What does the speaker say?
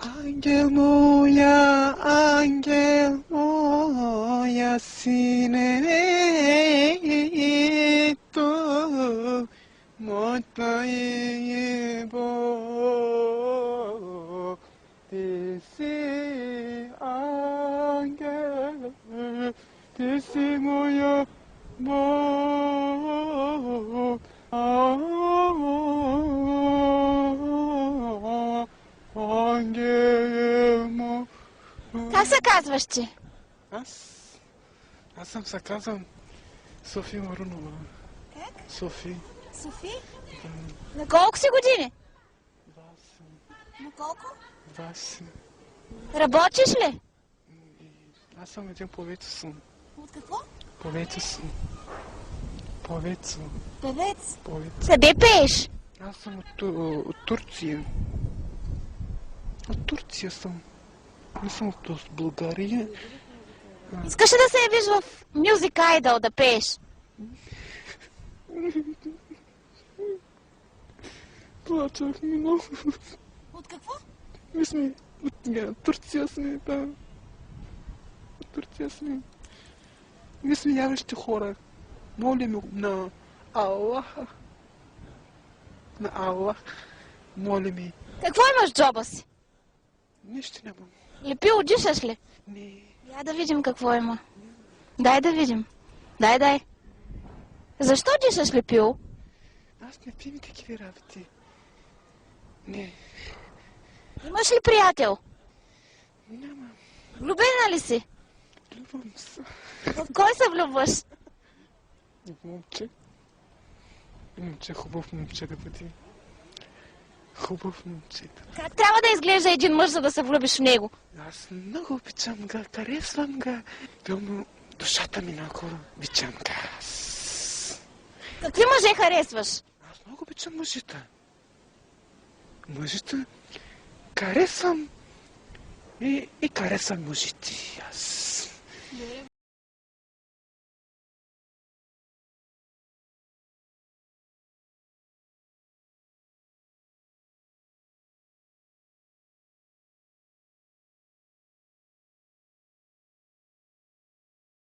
ангел моя синето, моята е Бог. Ти си ангел, ти си моя Бог. Ангел му. Как се казваш ти? Аз съм се казвам Софи Марунова. Как? Софи. Софи? На колко си години? 20. На колко? 20. Работиш ли? Аз съм един повец съм. От какво? Повец съм. Повец. Певец. Повец. Къде пееш? Аз съм от Турция. От Турция съм. Не съм от България. Искаш ли да се явиш в Music Idol да пееш? Плачах много. От какво? Ние сме от Турция сме, да. От Турция сме. Ние сме явещи хора. Молим на Аллаха. На Аллах. Молим. Какво имаш в джоба си? Нищо нямам. Лепило дишаш ли? Не. Я да видим какво има. Дай да видим. Дай. Защо дишаш лепило? Аз не пием такива работи. Не. Имаш ли приятел? Нямам. Влюбена ли си? Любвам се. В кой се влюбваш? Момче. Момче, хубав момче да бъде. Хубав момче. Как трябва да изглежда един мъж, за да се влюбиш в него? Аз много обичам га, харесвам га. Душата ми много обичам га. Какви мъже харесваш? Аз много обичам мъжете. Мъжете харесвам и харесвам мъжете. Аз.